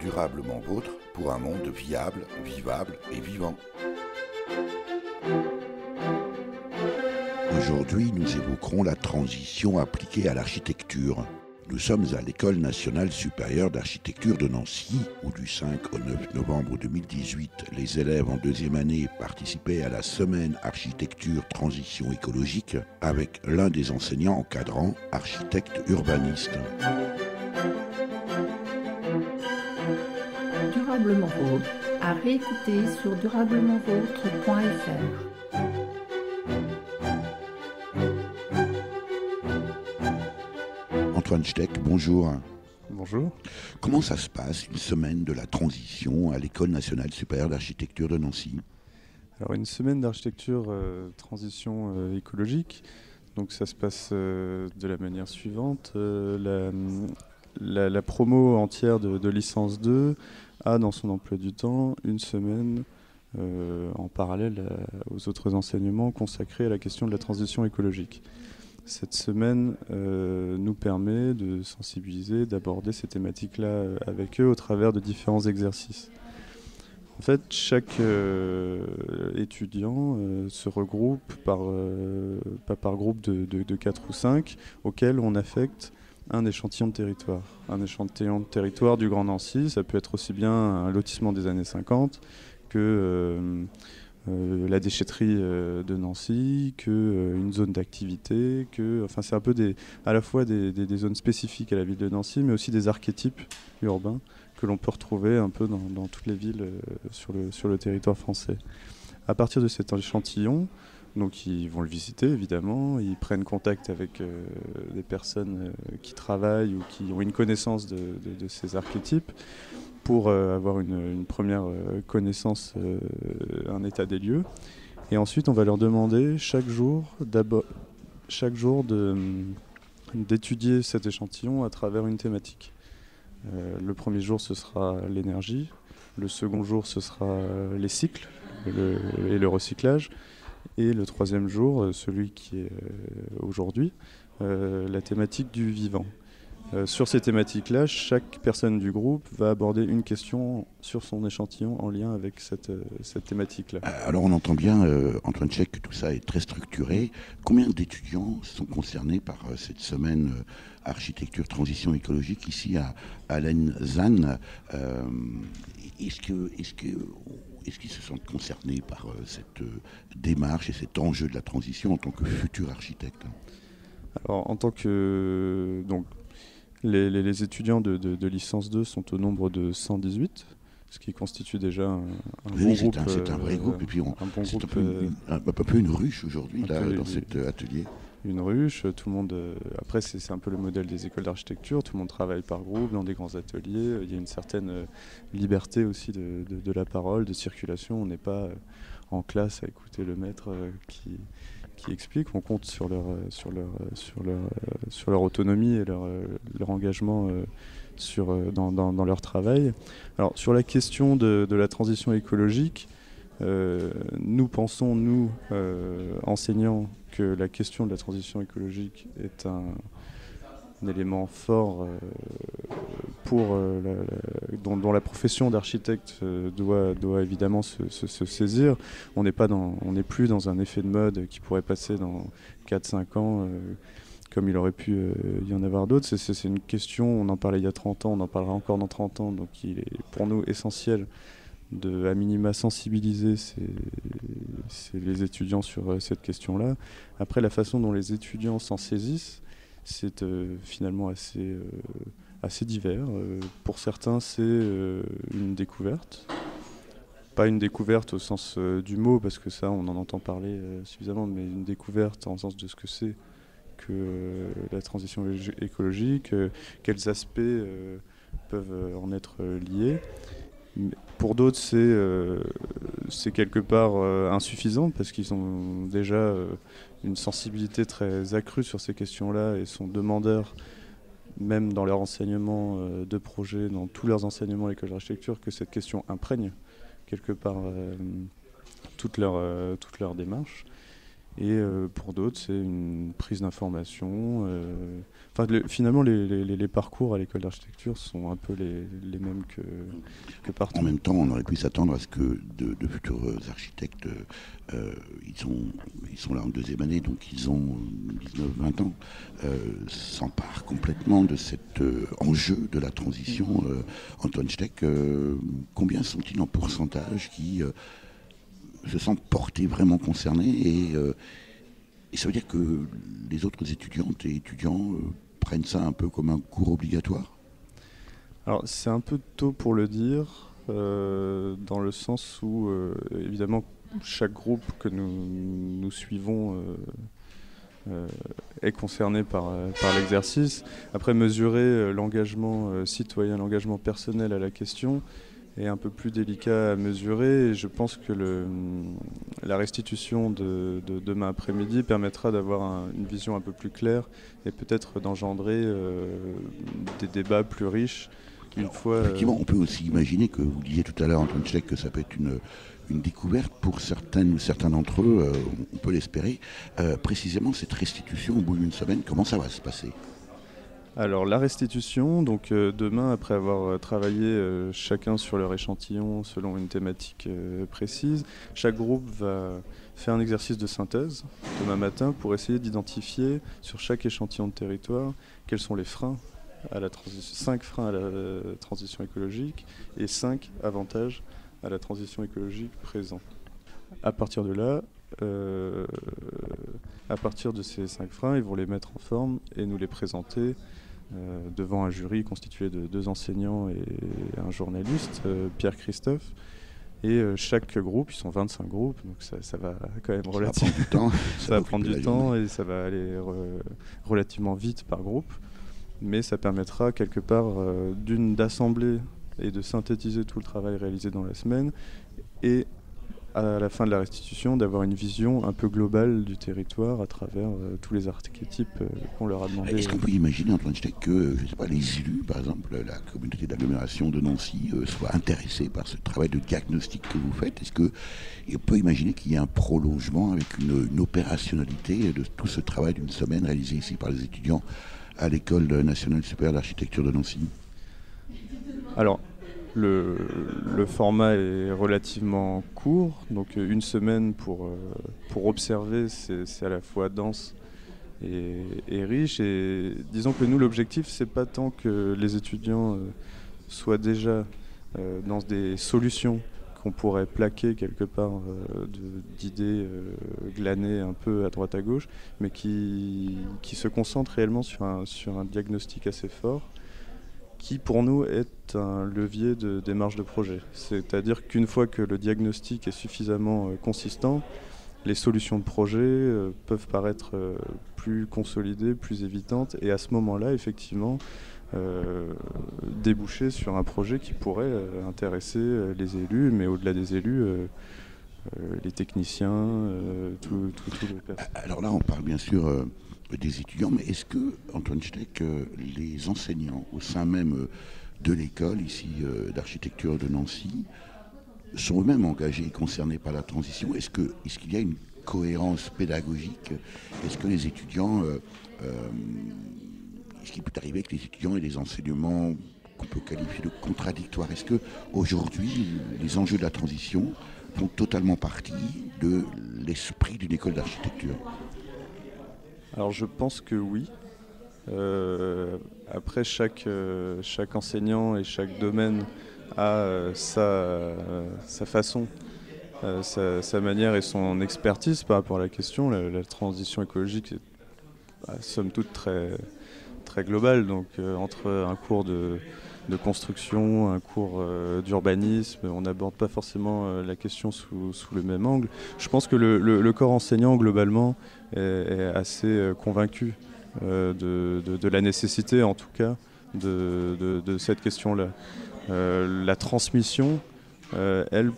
Durablement vôtre pour un monde viable, vivable et vivant. Aujourd'hui, nous évoquerons la transition appliquée à l'architecture. Nous sommes à l'École nationale supérieure d'architecture de Nancy, où du 5 au 9 novembre 2018, les élèves en deuxième année participaient à la semaine architecture transition écologique avec l'un des enseignants encadrants, architecte urbaniste. Durablement vôtre, à réécouter sur durablementvôtre.fr. Antoine Steck, bonjour. Bonjour. Comment ça se passe, une semaine de la transition à l'École nationale supérieure d'architecture de Nancy ? Alors une semaine d'architecture transition écologique, donc ça se passe de la manière suivante. La promo entière de licence 2 a dans son emploi du temps une semaine en parallèle aux autres enseignements consacrés à la question de la transition écologique. Cette semaine nous permet de sensibiliser, d'aborder ces thématiques-là avec eux au travers de différents exercices. En fait, chaque étudiant se regroupe par groupe de 4 ou 5 auxquels on affecte un échantillon de territoire. Un échantillon de territoire du Grand Nancy, ça peut être aussi bien un lotissement des années 50 que la déchetterie de Nancy, une zone d'activité, c'est un peu à la fois des zones spécifiques à la ville de Nancy, mais aussi des archétypes urbains que l'on peut retrouver un peu dans toutes les villes sur le territoire français. À partir de cet échantillon, donc ils vont le visiter évidemment, ils prennent contact avec des personnes qui travaillent ou qui ont une connaissance de ces archétypes pour avoir une première connaissance, un état des lieux. Et ensuite, on va leur demander chaque jour d'étudier cet échantillon à travers une thématique. Le premier jour, ce sera l'énergie. Le second jour, ce sera les cycles et le recyclage. Et le troisième jour, celui qui est aujourd'hui, la thématique du vivant. Sur ces thématiques-là, chaque personne du groupe va aborder une question sur son échantillon en lien avec cette thématique-là. Alors on entend bien, Antoine Steck, que tout ça est très structuré. Combien d'étudiants sont concernés par cette semaine architecture transition écologique ici à l'ENSAN ? Est-ce qu'ils se sentent concernés par cette démarche et cet enjeu de la transition en tant que futur architecte ? Alors en tant que... Donc, les étudiants de licence 2 sont au nombre de 118, ce qui constitue déjà un bon groupe. C'est un vrai groupe, et puis c'est un peu une ruche aujourd'hui là, dans cet atelier. Une ruche, tout le monde... après, c'est un peu le modèle des écoles d'architecture, tout le monde travaille par groupe, dans des grands ateliers, il y a une certaine liberté aussi de la parole, de circulation, on n'est pas en classe à écouter le maître qui explique, on compte sur leur autonomie et leur engagement dans leur travail. Alors sur la question de la transition écologique, nous pensons, enseignants, que la question de la transition écologique est un élément fort dont la profession d'architecte doit évidemment se saisir. On n'est plus dans un effet de mode qui pourrait passer dans 4-5 ans comme il aurait pu y en avoir d'autres. C'est une question, on en parlait il y a 30 ans, on en parlera encore dans 30 ans, donc il est pour nous essentiel de, à minima, sensibiliser les étudiants sur cette question-là. Après, la façon dont les étudiants s'en saisissent, c'est finalement assez divers. Pour certains, c'est une découverte. Pas une découverte au sens du mot, parce que ça, on en entend parler suffisamment, mais une découverte en sens de ce que c'est que la transition écologique, quels aspects peuvent en être liés. Pour d'autres, c'est quelque part insuffisant parce qu'ils ont déjà une sensibilité très accrue sur ces questions-là et sont demandeurs, même dans leur enseignement de projet, dans tous leurs enseignements à l'école d'architecture, que cette question imprègne quelque part toute leur démarche. Et pour d'autres, c'est une prise d'information. Finalement, les parcours à l'école d'architecture sont un peu les mêmes que partout. En même temps, on aurait pu s'attendre à ce que de futurs architectes, ils sont là en deuxième année, donc ils ont 19-20 ans, s'emparent complètement de cet enjeu de la transition. Antoine Steck, combien sont-ils en pourcentage qui se sentent portés, vraiment concernés et ça veut dire que les autres étudiantes et étudiants prennent ça un peu comme un cours obligatoire? Alors c'est un peu tôt pour le dire, dans le sens où évidemment chaque groupe que nous suivons est concerné par l'exercice. Après, mesurer l'engagement citoyen, l'engagement personnel à la question est un peu plus délicat à mesurer, et je pense que la restitution de demain après-midi permettra d'avoir une vision un peu plus claire et peut-être d'engendrer des débats plus riches. Effectivement, on peut aussi imaginer que vous disiez tout à l'heure, Antoine Steck, que ça peut être une découverte pour certains d'entre eux, on peut l'espérer. Précisément, cette restitution au bout d'une semaine, comment ça va se passer? Alors la restitution, donc demain, après avoir travaillé chacun sur leur échantillon selon une thématique précise, chaque groupe va faire un exercice de synthèse demain matin pour essayer d'identifier sur chaque échantillon de territoire quels sont les freins à la transition, 5 freins à la transition écologique et 5 avantages à la transition écologique présents. À partir de là, à partir de ces 5 freins, ils vont les mettre en forme et nous les présenter devant un jury constitué de 2 enseignants et un journaliste, Pierre Christophe. Et chaque groupe, ils sont 25 groupes, donc ça va quand même relativement du temps. Ça va prendre du temps et ça va aller relativement vite par groupe. Mais ça permettra quelque part d'assembler et de synthétiser tout le travail réalisé dans la semaine et à la fin de la restitution d'avoir une vision un peu globale du territoire à travers tous les archétypes qu'on leur a demandé. Est-ce qu'on peut imaginer, Antoine Steck, que je sais pas, les élus, par exemple la communauté d'agglomération de Nancy, soient intéressés par ce travail de diagnostic que vous faites? Est-ce qu'on peut imaginer qu'il y ait un prolongement avec une opérationnalité de tout ce travail d'une semaine réalisé ici par les étudiants à l'École nationale supérieure d'architecture de Nancy? Alors, le format est relativement court, donc une semaine pour observer, c'est à la fois dense et riche. Et disons que nous, l'objectif, c'est pas tant que les étudiants soient déjà dans des solutions qu'on pourrait plaquer quelque part d'idées glanées un peu à droite à gauche, mais qui se concentrent réellement sur un diagnostic assez fort, qui pour nous est un levier de démarche de projet. C'est-à-dire qu'une fois que le diagnostic est suffisamment consistant, les solutions de projet peuvent paraître plus consolidées, plus évidentes, et à ce moment-là, effectivement, déboucher sur un projet qui pourrait intéresser les élus, mais au-delà des élus, les techniciens, tout le personnel. Alors là, on parle bien sûr des étudiants, mais est-ce que, Antoine Steck, les enseignants au sein même de l'école ici d'architecture de Nancy sont eux-mêmes engagés et concernés par la transition? Est-ce qu'il y a une cohérence pédagogique? Est-ce que les étudiants, est-ce qu'il peut arriver que les étudiants aient des enseignements qu'on peut qualifier de contradictoires? Est-ce que aujourd'hui les enjeux de la transition font totalement partie de l'esprit d'une école d'architecture? Alors je pense que oui. Après, chaque enseignant et chaque domaine a sa façon, sa manière et son expertise par rapport à la question. La transition écologique est somme toute très, très globale. Donc entre un cours de construction, un cours d'urbanisme, on n'aborde pas forcément la question sous le même angle. Je pense que le corps enseignant, globalement, est assez convaincu de la nécessité, en tout cas, de cette question-là. La transmission, elle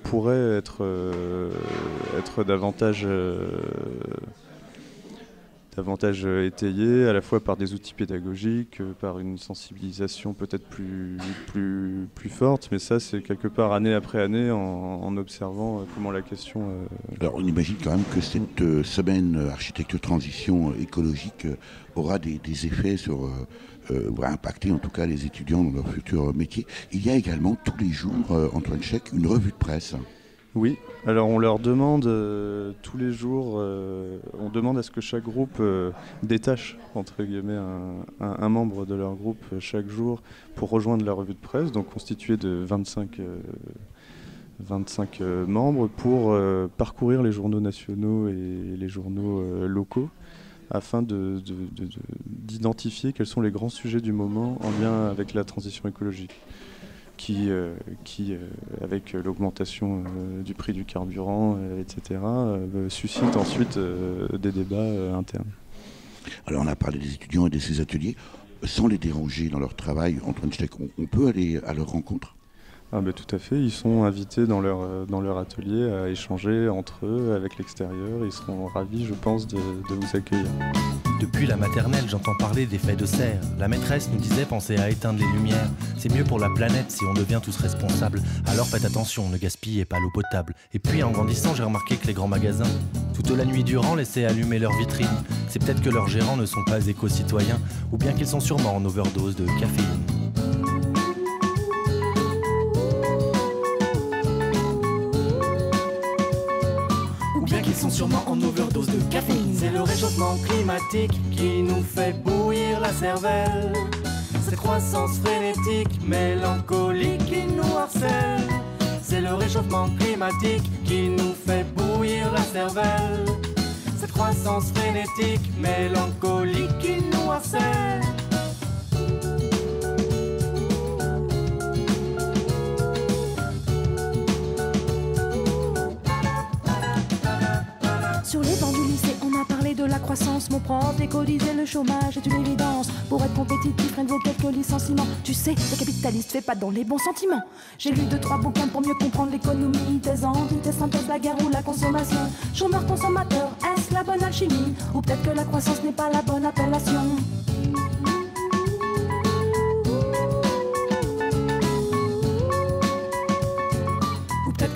pourrait être davantage davantage étayé, à la fois par des outils pédagogiques, par une sensibilisation peut-être plus forte, mais ça c'est quelque part année après année en observant comment la question... Alors on imagine quand même que cette semaine architecture transition écologique aura des effets sur... va impacter en tout cas les étudiants dans leur futur métier. Il y a également tous les jours, Antoine Schleck, une revue de presse. Oui, alors on leur demande tous les jours, on demande à ce que chaque groupe détache entre guillemets un membre de leur groupe chaque jour pour rejoindre la revue de presse, donc constituée de 25 membres pour parcourir les journaux nationaux et les journaux locaux afin d'identifier quels sont les grands sujets du moment en lien avec la transition écologique. Qui avec l'augmentation du prix du carburant, etc., suscite ensuite des débats internes. Alors on a parlé des étudiants et de ces ateliers. Sans les déranger dans leur travail, Antoine Schleck, on peut aller à leur rencontre ? Ah ben, tout à fait, ils sont invités dans leur atelier à échanger entre eux avec l'extérieur. Ils seront ravis, je pense, de vous accueillir. Depuis la maternelle, j'entends parler d'effets de serre. La maîtresse nous disait pensez à éteindre les lumières. C'est mieux pour la planète si on devient tous responsables. Alors faites attention, ne gaspillez pas l'eau potable. Et puis en grandissant, j'ai remarqué que les grands magasins, toute la nuit durant, laissaient allumer leurs vitrines. C'est peut-être que leurs gérants ne sont pas éco-citoyens, ou bien qu'ils sont sûrement en overdose de caféine. Ils sont sûrement en overdose de caféine. C'est le réchauffement climatique qui nous fait bouillir la cervelle. Cette croissance frénétique, mélancolique qui nous harcèle. C'est le réchauffement climatique qui nous fait bouillir la cervelle. Cette croissance frénétique, mélancolique qui nous harcèle. Sur les bancs du lycée, on a parlé de la croissance. Mon prof d'éco disait le chômage est une évidence. Pour être compétitif, rien ne vaut quelques licenciements. Tu sais, le capitaliste fait pas dans les bons sentiments. J'ai lu 2-3 bouquins pour mieux comprendre l'économie. Des antithèses, synthèse, la guerre ou la consommation. Chômeur, consommateur, est-ce la bonne alchimie? Ou peut-être que la croissance n'est pas la bonne appellation?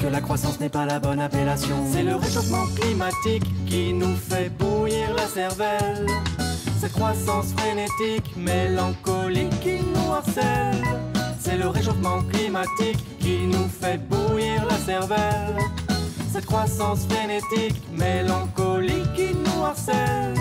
Que la croissance n'est pas la bonne appellation. C'est le réchauffement climatique qui nous fait bouillir la cervelle. Cette croissance frénétique, mélancolique qui nous harcèle. C'est le réchauffement climatique qui nous fait bouillir la cervelle. Cette croissance frénétique, mélancolique qui nous harcèle.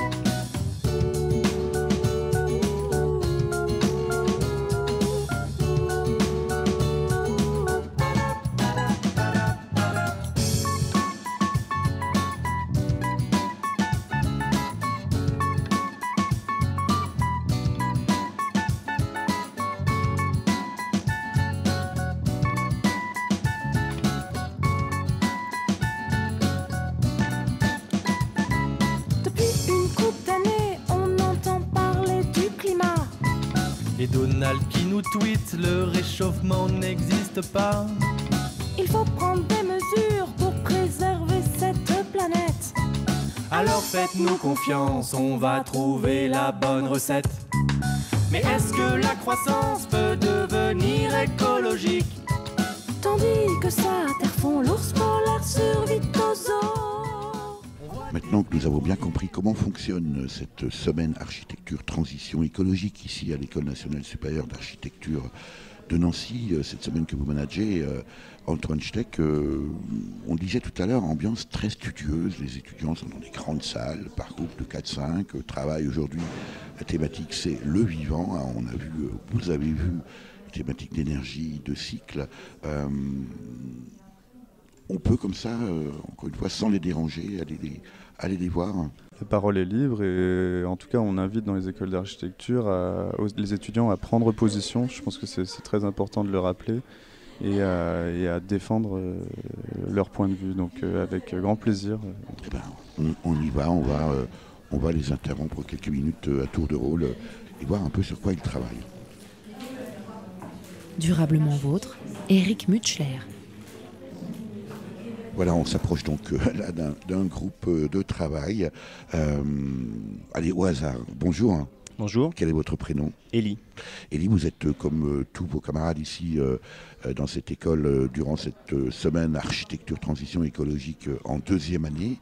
Et Donald qui nous tweet, le réchauffement n'existe pas. Il faut prendre des mesures pour préserver cette planète. Alors faites-nous confiance, on va trouver la bonne recette. Mais est-ce que la croissance peut devenir écologique? Tandis que ça, terre fond, l'ours polaire survit aux zoo. Maintenant que nous avons bien compris comment fonctionne cette semaine architecture transition écologique ici à l'École nationale supérieure d'architecture de Nancy, cette semaine que vous managez, Antoine Schleck, on le disait tout à l'heure, ambiance très studieuse, les étudiants sont dans des grandes salles, par groupe de 4-5, travail aujourd'hui, la thématique c'est le vivant, hein, on a vu, vous avez vu, thématique d'énergie, de cycle, on peut comme ça, encore une fois, sans les déranger, aller les voir. La parole est libre et en tout cas on invite dans les écoles d'architecture les étudiants à prendre position. Je pense que c'est très important de le rappeler et à défendre leur point de vue. Donc avec grand plaisir. Eh ben, on y va, on va les interrompre quelques minutes à tour de rôle et voir un peu sur quoi ils travaillent. Durablement vôtre, Éric Mutschler. Voilà, on s'approche donc là d'un groupe de travail. Allez, au hasard. Bonjour. Bonjour. Quel est votre prénom? Élie. Élie, vous êtes comme tous vos camarades ici dans cette école durant cette semaine architecture transition écologique en 2e année.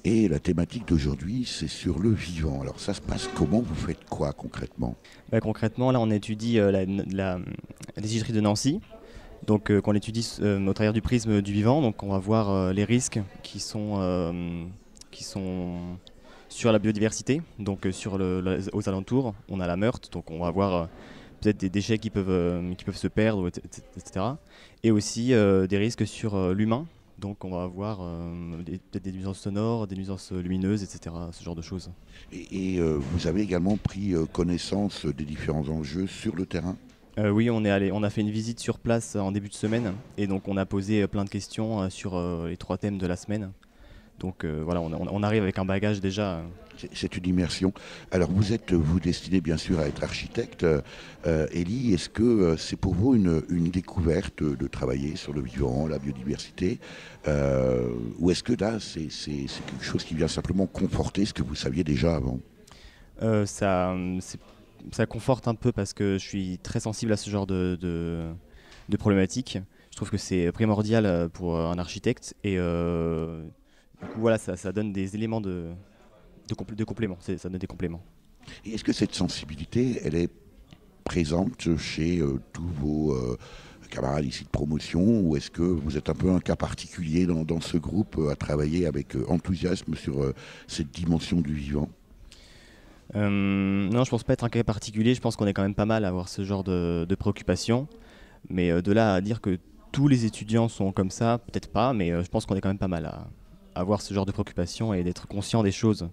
Et la thématique d'aujourd'hui, c'est sur le vivant. Alors ça se passe comment? Vous faites quoi concrètement? Concrètement, là on étudie la déchetterie de Nancy. Donc qu'on étudie au travers du prisme du vivant. Donc on va voir les risques qui sont sur la biodiversité, donc aux alentours. On a la Meurthe, donc on va voir peut-être des déchets qui peuvent se perdre, etc. Et aussi des risques sur l'humain. Donc on va avoir peut-être des nuisances sonores, des nuisances lumineuses, etc. Ce genre de choses. Et vous avez également pris connaissance des différents enjeux sur le terrain? Oui, on a fait une visite sur place en début de semaine. Et donc on a posé plein de questions sur les 3 thèmes de la semaine. Donc voilà, on arrive avec un bagage déjà. C'est une immersion. Alors vous destinez bien sûr à être architecte. Élie, est-ce que c'est pour vous une découverte de travailler sur le vivant, la biodiversité, ou est-ce que là c'est quelque chose qui vient simplement conforter ce que vous saviez déjà avant? Ça conforte un peu parce que je suis très sensible à ce genre de problématiques. Je trouve que c'est primordial pour un architecte et du coup, voilà, ça donne des éléments de complément. Ça donne des compléments. Et est-ce que cette sensibilité, elle est présente chez tous vos camarades ici de promotion, ou est-ce que vous êtes un peu un cas particulier dans ce groupe à travailler avec enthousiasme sur cette dimension du vivant? Non, je pense pas être un cas particulier. Je pense qu'on est quand même pas mal à avoir ce genre de préoccupations. Mais de là à dire que tous les étudiants sont comme ça, peut-être pas, mais je pense qu'on est quand même pas mal à avoir ce genre de préoccupations et d'être conscient des choses.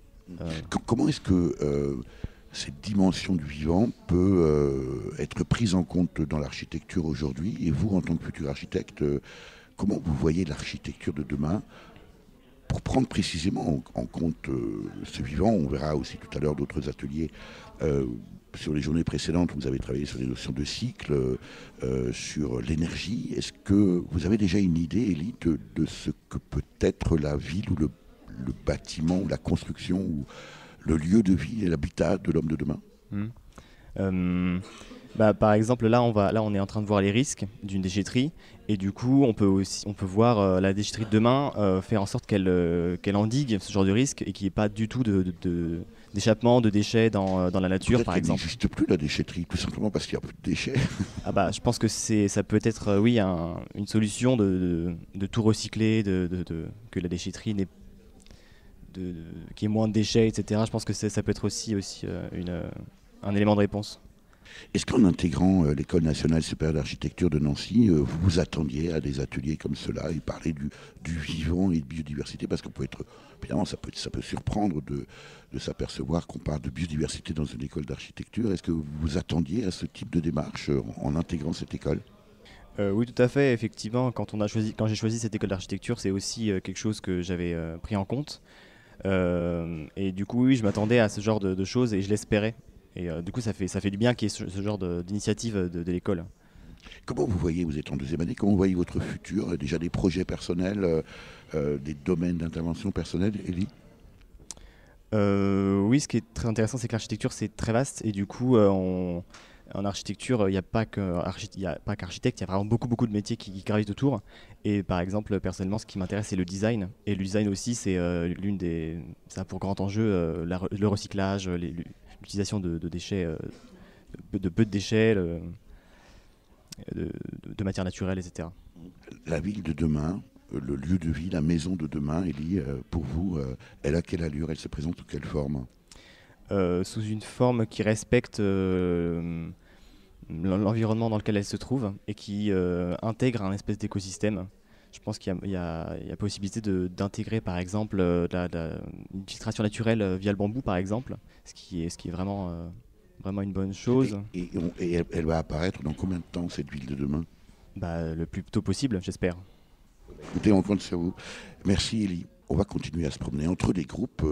Comment est-ce que cette dimension du vivant peut être prise en compte dans l'architecture aujourd'hui? Et vous, en tant que futur architecte, comment vous voyez l'architecture de demain pour prendre précisément en compte ce vivant? On verra aussi tout à l'heure d'autres ateliers. Sur les journées précédentes, vous avez travaillé sur les notions de cycle, sur l'énergie. Est-ce que vous avez déjà une idée, Élie, de ce que peut être la ville ou le bâtiment ou la construction ou le lieu de vie et l'habitat de l'homme de demain? Par exemple, là on est en train de voir les risques d'une déchetterie et du coup on peut voir la déchetterie de demain faire en sorte qu'elle endigue ce genre de risque et qu'il n'y ait pas du tout d'échappement de déchets dans la nature, par exemple. Il n'existe plus la déchetterie, tout simplement parce qu'il n'y a plus de déchets. Je pense que ça peut être une solution de tout recycler, que la déchetterie qu'il y ait moins de déchets, etc. Je pense que ça peut être aussi un élément de réponse. Est-ce qu'en intégrant l'École nationale supérieure d'architecture de Nancy, vous vous attendiez à des ateliers comme cela et parler du vivant et de biodiversité? Parce qu'on peut être, évidemment, ça peut surprendre de s'apercevoir qu'on parle de biodiversité dans une école d'architecture. Est-ce que vous vous attendiez à ce type de démarche en intégrant cette école? Oui, tout à fait. Effectivement, quand j'ai choisi cette école d'architecture, c'est aussi quelque chose que j'avais pris en compte. Et du coup, oui, je m'attendais à ce genre de choses et je l'espérais. Et du coup, ça fait du bien qu'il y ait ce genre d'initiative de l'école. Comment vous voyez, vous êtes en 2e année, comment vous voyez votre futur? Déjà des projets personnels, des domaines d'intervention personnels, Élie? Oui, ce qui est très intéressant, c'est que l'architecture, c'est très vaste. Et du coup, en architecture, il n'y a pas qu'architecte, il y a vraiment beaucoup de métiers qui gravitent autour. Et par exemple, personnellement, ce qui m'intéresse, c'est le design. Et le design aussi, c'est ça a pour grand enjeu le recyclage, l'utilisation de déchets, de peu de déchets, de matières naturelles, etc. La ville de demain, le lieu de vie, la maison de demain, Élie, pour vous, elle a quelle allure? Elle se présente sous quelle forme? Sous une forme qui respecte l'environnement dans lequel elle se trouve et qui intègre un espèce d'écosystème. Je pense qu'il y a possibilité d'intégrer par exemple une filtration naturelle via le bambou par exemple, ce qui est vraiment une bonne chose. Et elle va apparaître dans combien de temps, cette ville de demain? Le plus tôt possible, j'espère. Écoutez, on compte sur vous. Merci, Élie. On va continuer à se promener entre les groupes,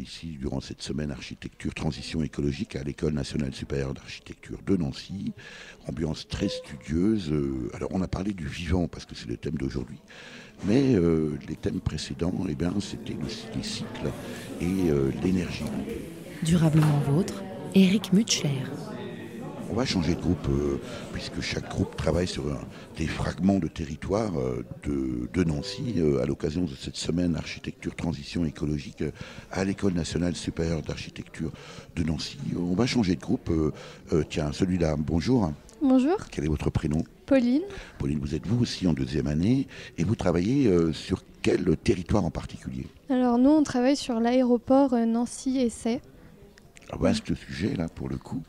ici, durant cette semaine architecture, transition écologique à l'École nationale supérieure d'architecture de Nancy. Ambiance très studieuse. Alors, on a parlé du vivant, parce que c'est le thème d'aujourd'hui. Mais les thèmes précédents, eh bien, c'était les cycles et l'énergie. Durablement vôtre, Éric Mutschler. On va changer de groupe, puisque chaque groupe travaille sur des fragments de territoire de Nancy, à l'occasion de cette semaine architecture transition écologique à l'École nationale supérieure d'architecture de Nancy. On va changer de groupe. Tiens, celui-là, bonjour. Bonjour. Quel est votre prénom ? Pauline. Pauline, vous êtes vous aussi en 2e année, et vous travaillez sur quel territoire en particulier ? Alors nous, on travaille sur l'aéroport Nancy-Essay. Vaste sujet là pour le coup.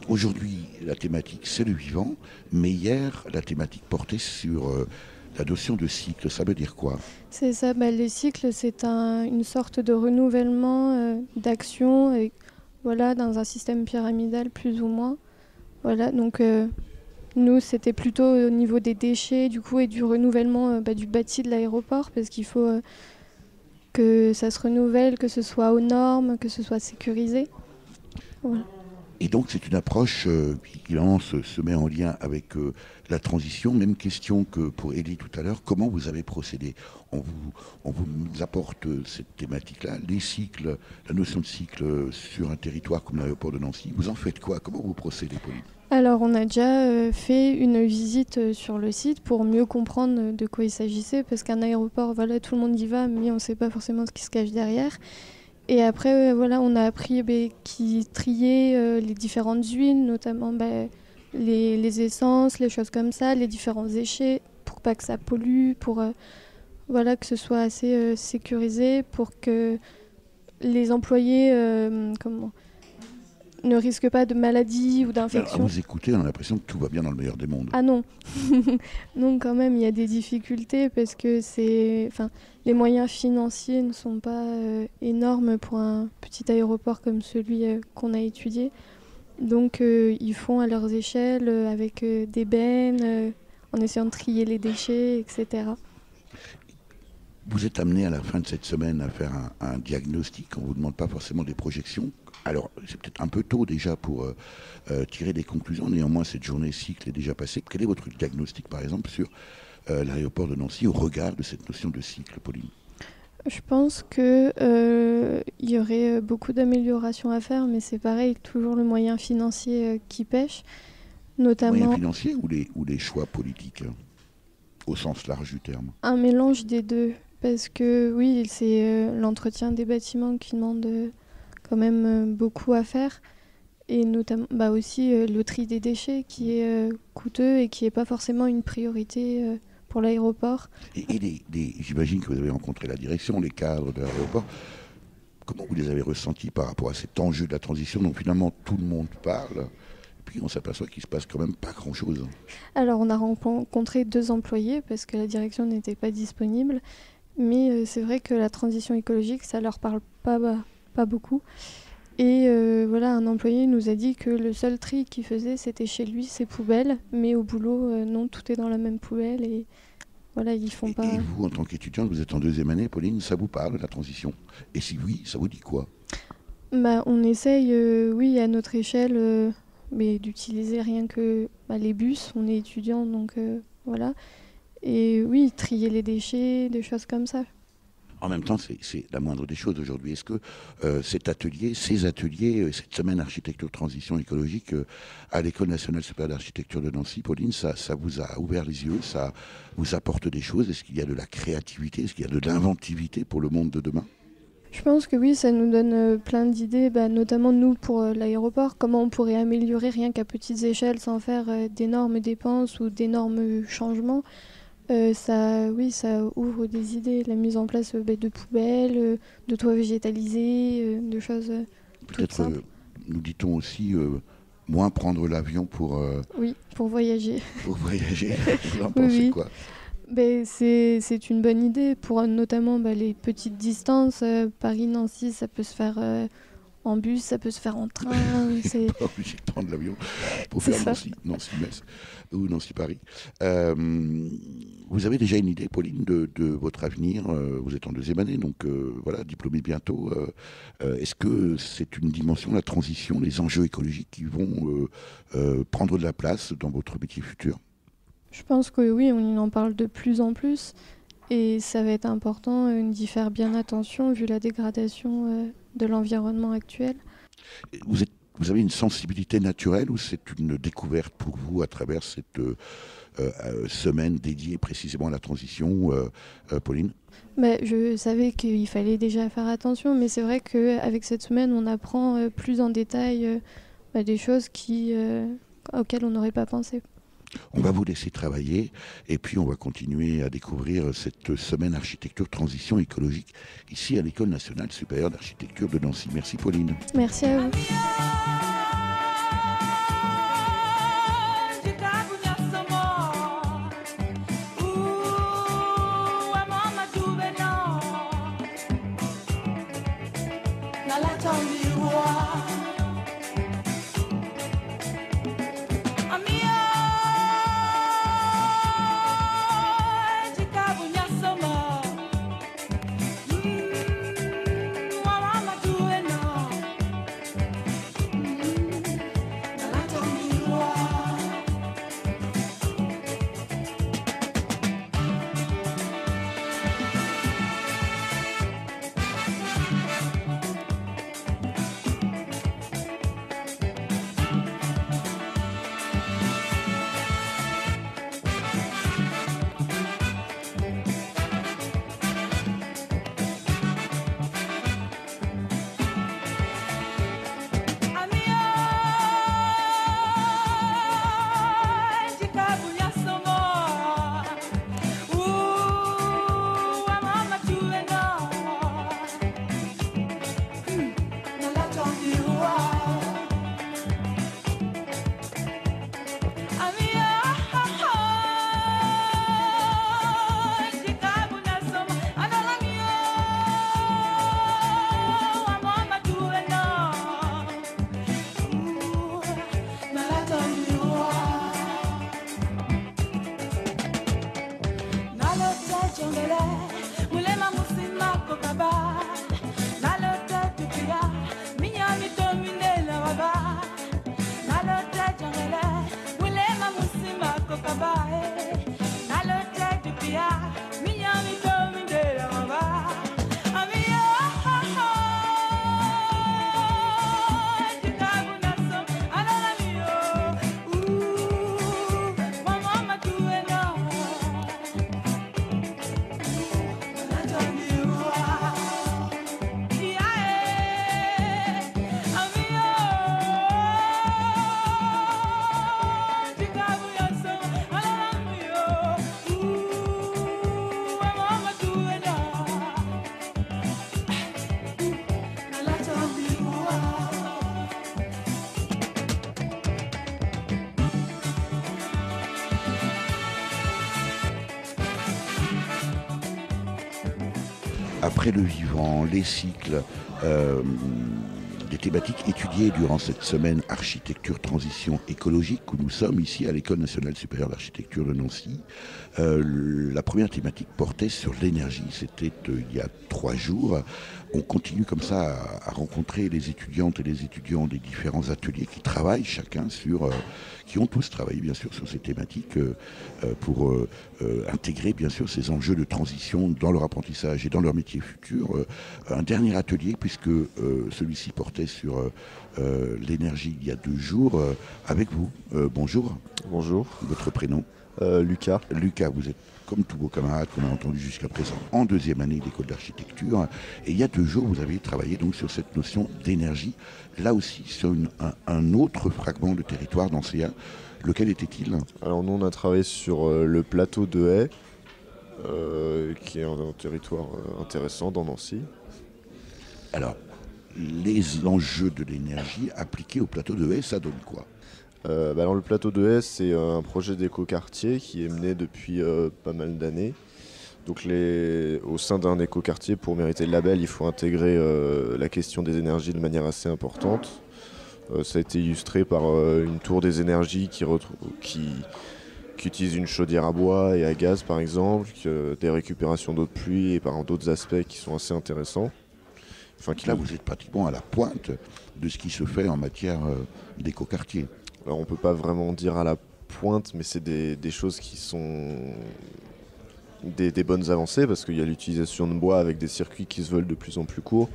Aujourd'hui la thématique c'est le vivant, mais hier la thématique portait sur la notion de cycle. Ça veut dire quoi ? C'est ça, les cycles c'est une sorte de renouvellement d'action et, voilà, dans un système pyramidal plus ou moins. Voilà, donc nous c'était plutôt au niveau des déchets du coup et du renouvellement du bâti de l'aéroport parce qu'il faut que ça se renouvelle, que ce soit aux normes, que ce soit sécurisé. Voilà. Et donc c'est une approche qui se met en lien avec la transition. Même question que pour Élie tout à l'heure, comment vous avez procédé ? On vous apporte cette thématique-là, les cycles, la notion de cycle sur un territoire comme l'aéroport de Nancy. Vous en faites quoi ? Comment vous procédez, Pauline ? Alors on a déjà fait une visite sur le site pour mieux comprendre de quoi il s'agissait, parce qu'un aéroport, voilà, tout le monde y va, mais on ne sait pas forcément ce qui se cache derrière. Et après, voilà, on a appris qu'ils triaient les différentes huiles, notamment les essences, les choses comme ça, les différents déchets, pour pas que ça pollue, pour voilà, que ce soit assez sécurisé, pour que les employés ne risquent pas de maladies ou d'infections. À vous écouter, on a l'impression que tout va bien dans le meilleur des mondes. Ah non, non, quand même, il y a des difficultés parce que les moyens financiers ne sont pas énormes pour un petit aéroport comme celui qu'on a étudié. Donc ils font à leurs échelles avec des bennes, en essayant de trier les déchets, etc. Vous êtes amené à la fin de cette semaine à faire un diagnostic. On ne vous demande pas forcément des projections. Alors, c'est peut-être un peu tôt déjà pour tirer des conclusions. Néanmoins, cette journée cycle est déjà passée. Quel est votre diagnostic, par exemple, sur l'aéroport de Nancy au regard de cette notion de cycle, Pauline ? Je pense qu'il y aurait beaucoup d'améliorations à faire, mais c'est pareil, toujours le moyen financier qui pêche. Notamment... Moyen financier ou les choix politiques, au sens large du terme ? Un mélange des deux. Parce que oui, c'est l'entretien des bâtiments qui demande quand même beaucoup à faire. Et notamment aussi le tri des déchets qui est coûteux et qui n'est pas forcément une priorité pour l'aéroport. Et j'imagine que vous avez rencontré la direction, les cadres de l'aéroport. Comment vous les avez ressentis par rapport à cet enjeu de la transition dont finalement tout le monde parle ? Puis on s'aperçoit qu'il ne se passe quand même pas grand-chose. Alors on a rencontré 2 employés parce que la direction n'était pas disponible. Mais c'est vrai que la transition écologique, ça leur parle pas beaucoup. Et voilà, un employé nous a dit que le seul tri qu'il faisait, c'était chez lui, ses poubelles. Mais au boulot, non, tout est dans la même poubelle. Et voilà, ils font pas... Et vous, en tant qu'étudiante, vous êtes en 2e année, Pauline, ça vous parle, la transition ? Et si oui, ça vous dit quoi ? On essaye, oui, à notre échelle, mais d'utiliser rien que les bus. On est étudiant, donc voilà. Et oui, trier les déchets, des choses comme ça. En même temps, c'est la moindre des choses aujourd'hui. Est-ce que ces ateliers, cette semaine architecture transition écologique à l'École nationale supérieure d'architecture de Nancy, Pauline, ça vous a ouvert les yeux, ça vous apporte des choses ? Est-ce qu'il y a de la créativité ? Est-ce qu'il y a de l'inventivité pour le monde de demain ? Je pense que oui, ça nous donne plein d'idées, notamment nous pour l'aéroport, comment on pourrait améliorer rien qu'à petites échelles sans faire d'énormes dépenses ou d'énormes changements. Ça ouvre des idées, la mise en place de poubelles, de toits végétalisés, de choses toutes simples. Nous dit-on aussi moins prendre l'avion pour... Oui, pour voyager. Pour voyager, vous en pensez quoi ? C'est une bonne idée pour notamment les petites distances. Paris-Nancy, ça peut se faire en bus, ça peut se faire en train. C'est pas obligé de prendre l'avion pour C'est faire ça. Nancy-Metz ou Nancy-Paris. Vous avez déjà une idée, Pauline, de votre avenir? Vous êtes en deuxième année, donc voilà, diplômée bientôt. Est-ce que c'est une dimension, la transition, les enjeux écologiques qui vont prendre de la place dans votre métier futur? Je pense que oui, on en parle de plus en plus et ça va être important d'y faire bien attention vu la dégradation de l'environnement actuel. Vous avez une sensibilité naturelle ou c'est une découverte pour vous à travers cette semaine dédiée précisément à la transition, Pauline? Je savais qu'il fallait déjà faire attention, mais c'est vrai qu'avec cette semaine, on apprend plus en détail des choses auxquelles on n'aurait pas pensé. On va vous laisser travailler et puis on va continuer à découvrir cette semaine architecture transition écologique ici à l'École nationale supérieure d'architecture de Nancy. Merci Pauline. Merci à vous. Après le vivant, les cycles, des thématiques étudiées durant cette semaine architecture transition écologique où nous sommes ici à l'École nationale supérieure d'architecture de Nancy. La première thématique portait sur l'énergie. C'était il y a 3 jours. On continue comme ça à rencontrer les étudiantes et les étudiants des différents ateliers qui travaillent chacun qui ont tous travaillé bien sûr sur ces thématiques pour intégrer bien sûr ces enjeux de transition dans leur apprentissage et dans leur métier futur. Un dernier atelier puisque celui-ci portait sur l'énergie il y a 2 jours avec vous. Bonjour. Bonjour. Votre prénom? Lucas. Lucas, vous êtes comme tous vos camarades qu'on a entendus jusqu'à présent en 2e année d'école d'architecture. Et il y a 2 jours, vous avez travaillé donc sur cette notion d'énergie, là aussi sur un autre fragment de territoire d'Ancéa. Lequel était-il? Alors nous, on a travaillé sur le plateau de Haye, qui est un territoire intéressant dans Nancy. Alors, les enjeux de l'énergie appliqués au plateau de Haye, ça donne quoi? Alors le plateau de Haye, c'est un projet d'écoquartier qui est mené depuis pas mal d'années. Donc au sein d'un écoquartier, pour mériter le label, il faut intégrer la question des énergies de manière assez importante. Ça a été illustré par une tour des énergies qui utilise une chaudière à bois et à gaz par exemple, des récupérations d'eau de pluie et par d'autres aspects qui sont assez intéressants. Là, vous êtes pratiquement à la pointe de ce qui se fait en matière d'écoquartier. Alors on ne peut pas vraiment dire à la pointe, mais c'est des choses qui sont des bonnes avancées, parce qu'il y a l'utilisation de bois avec des circuits qui se veulent de plus en plus courts.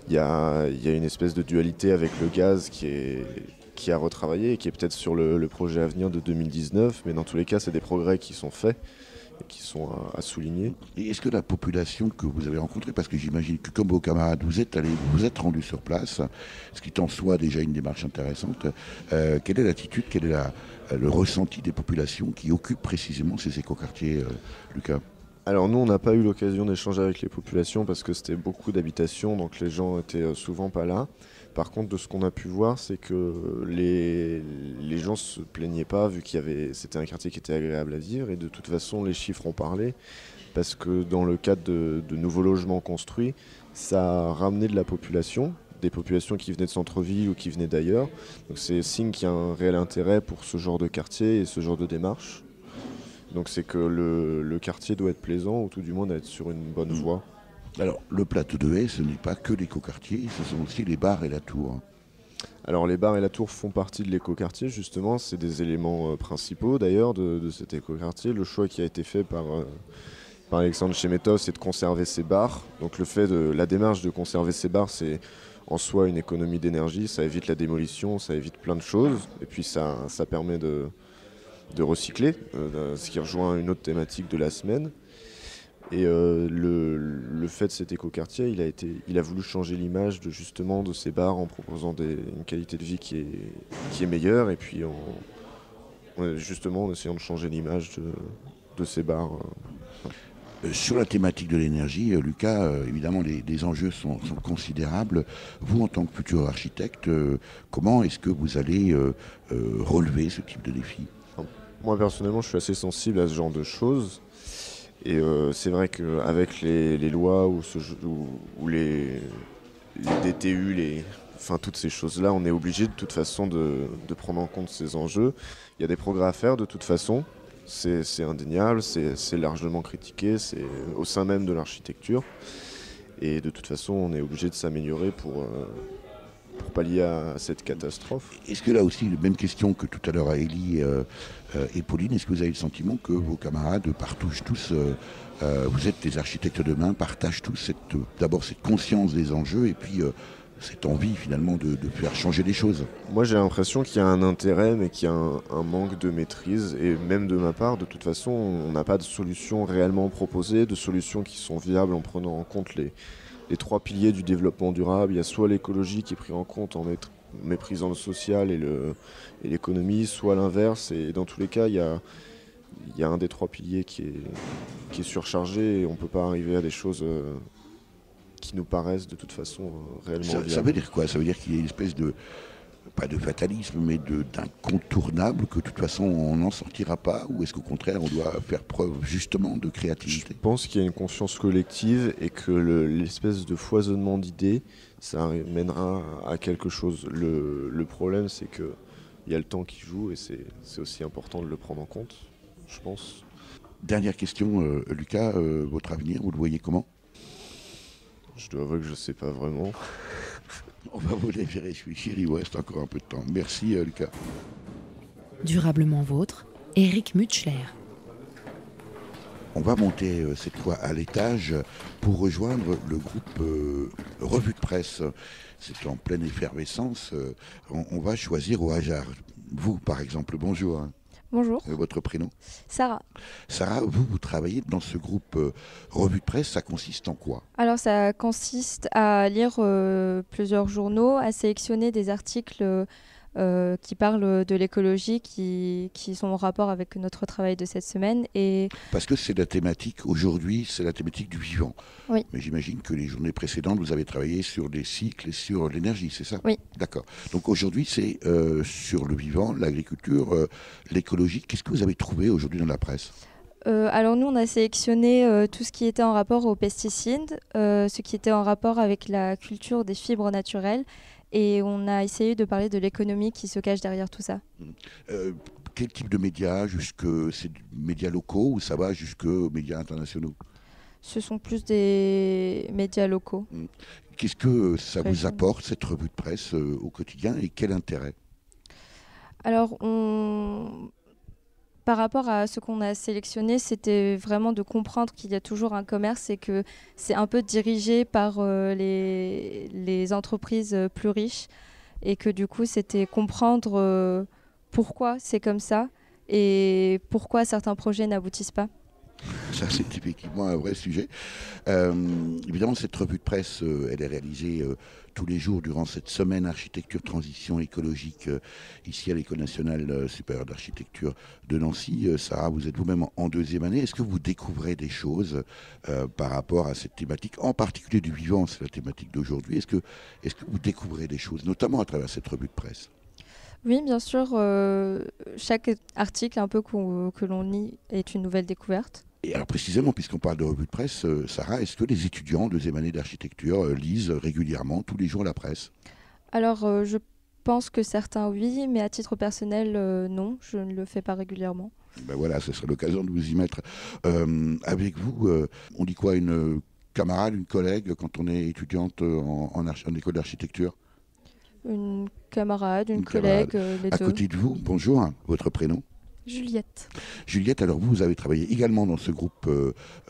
Il y a une espèce de dualité avec le gaz qui a retravaillé et qui est peut-être sur le projet à venir de 2019, mais dans tous les cas, c'est des progrès qui sont faits et qui sont à souligner. Et est-ce que la population que vous avez rencontrée, parce que j'imagine que comme vos camarades, vous êtes rendus sur place, ce qui est en soi déjà une démarche intéressante, quelle est l'attitude, quel est le ressenti des populations qui occupent précisément ces écoquartiers, Lucas ? Alors nous, on n'a pas eu l'occasion d'échanger avec les populations parce que c'était beaucoup d'habitations, donc les gens étaient souvent pas là. Par contre, de ce qu'on a pu voir, c'est que les gens se plaignaient pas, vu c'était un quartier qui était agréable à vivre, et de toute façon, les chiffres ont parlé, parce que dans le cadre de nouveaux logements construits, ça a ramené de la population, des populations qui venaient de centre-ville ou qui venaient d'ailleurs. Donc c'est signe qu'il y a un réel intérêt pour ce genre de quartier et ce genre de démarche. Donc c'est que le quartier doit être plaisant, ou tout du moins être sur une bonne voie. Alors, le plateau de Haye, ce n'est pas que l'écoquartier, ce sont aussi les bars et la tour. Alors, les bars et la tour font partie de l'écoquartier, justement. C'est des éléments principaux, d'ailleurs, de cet écoquartier. Le choix qui a été fait par Alexandre Chemetov, c'est de conserver ces bars. Donc, la démarche de conserver ces bars, c'est en soi une économie d'énergie. Ça évite la démolition, ça évite plein de choses. Et puis, ça permet de recycler, ce qui rejoint une autre thématique de la semaine. Et le fait de cet écoquartier, il a voulu changer l'image de ces bars en proposant une qualité de vie qui est meilleure, et puis en essayant de changer l'image de ces bars. Sur la thématique de l'énergie, Lucas, évidemment les enjeux sont considérables. Vous, en tant que futur architecte, comment est-ce que vous allez relever ce type de défi ? Moi personnellement, je suis assez sensible à ce genre de choses. Et c'est vrai qu'avec les lois ou les DTU, toutes ces choses-là, on est obligé de toute façon de prendre en compte ces enjeux. Il y a des progrès à faire de toute façon, c'est indéniable, c'est largement critiqué, c'est au sein même de l'architecture. Et de toute façon, on est obligé de s'améliorer pour pallier à cette catastrophe. Est-ce que là aussi, la même question que tout à l'heure à Élie et Pauline, est-ce que vous avez le sentiment que vos camarades partagent tous, vous êtes des architectes de demain, partagent tous d'abord cette conscience des enjeux et puis cette envie finalement de faire changer les choses ? Moi j'ai l'impression qu'il y a un intérêt, mais qu'il y a un manque de maîtrise, et même de ma part, de toute façon, on n'a pas de solutions réellement proposées, de solutions qui sont viables en prenant en compte les 3 piliers du développement durable. Il y a soit l'écologie qui est pris en compte en méprisant le social et l'économie, soit l'inverse. Et dans tous les cas, il y a un des 3 piliers qui est surchargé, et on ne peut pas arriver à des choses qui nous paraissent de toute façon réellement viables. Ça veut dire quoi ? Ça veut dire qu'il y a une espèce de, pas de fatalisme, mais d'incontournable, que de toute façon on n'en sortira pas, ou est-ce qu'au contraire on doit faire preuve justement de créativité ? Je pense qu'il y a une conscience collective, et que l'espèce de foisonnement d'idées, ça mènera à quelque chose. Le problème, c'est qu'il y a le temps qui joue, et c'est aussi important de le prendre en compte, je pense. Dernière question, Lucas, votre avenir, vous le voyez comment ? Je dois avouer que je ne sais pas vraiment. On va vous laisser réfléchir, il vous reste encore un peu de temps. Merci Lucas. Durablement vôtre, Éric Mutschler. On va monter cette fois à l'étage pour rejoindre le groupe Revue de Presse. C'est en pleine effervescence. On va choisir au hasard. Vous, par exemple, bonjour. Bonjour. Votre prénom ? Sarah. Sarah, vous travaillez dans ce groupe Revue de Presse. Ça consiste en quoi ? Alors, ça consiste à lire plusieurs journaux, à sélectionner des articles qui parlent de l'écologie, qui sont en rapport avec notre travail de cette semaine. Parce que c'est la thématique, aujourd'hui, c'est la thématique du vivant. Oui. Mais j'imagine que les journées précédentes, vous avez travaillé sur les cycles et sur l'énergie, c'est ça ? Oui. D'accord. Donc aujourd'hui, c'est sur le vivant, l'agriculture, l'écologie. Qu'est-ce que vous avez trouvé aujourd'hui dans la presse ? Alors nous, on a sélectionné tout ce qui était en rapport aux pesticides, ce qui était en rapport avec la culture des fibres naturelles, et on a essayé de parler de l'économie qui se cache derrière tout ça. Quel type de médias? C'est des médias locaux ou ça va jusqu'aux médias internationaux? Ce sont plus des médias locaux. Qu'est-ce que ça vous apporte, cette revue de presse, au quotidien, et quel intérêt? Alors, par rapport à ce qu'on a sélectionné, c'était vraiment de comprendre qu'il y a toujours un commerce et que c'est un peu dirigé par les entreprises plus riches, et que du coup, c'était comprendre pourquoi c'est comme ça et pourquoi certains projets n'aboutissent pas. Ça, c'est effectivement un vrai sujet. Évidemment, cette revue de presse, elle est réalisée tous les jours durant cette semaine architecture, transition écologique, ici à l'École nationale supérieure d'architecture de Nancy. Sarah, vous êtes vous-même en deuxième année. Est-ce que vous découvrez des choses par rapport à cette thématique, en particulier du vivant, c'est la thématique d'aujourd'hui? Est-ce que vous découvrez des choses, notamment à travers cette revue de presse? Oui, bien sûr. Chaque article un peu que l'on lit est une nouvelle découverte. Et alors précisément, puisqu'on parle de revue de presse, Sarah, est-ce que les étudiants en deuxième année d'architecture lisent régulièrement, tous les jours, la presse? Alors, je pense que certains oui, mais à titre personnel, non, je ne le fais pas régulièrement. Ben voilà, ce serait l'occasion de vous y mettre. Avec vous, on dit quoi, une camarade, une collègue, quand on est étudiante en école d'architecture? Une camarade, une collègue, les deux. À côté de vous, bonjour, votre prénom? Juliette. Juliette, alors vous avez travaillé également dans ce groupe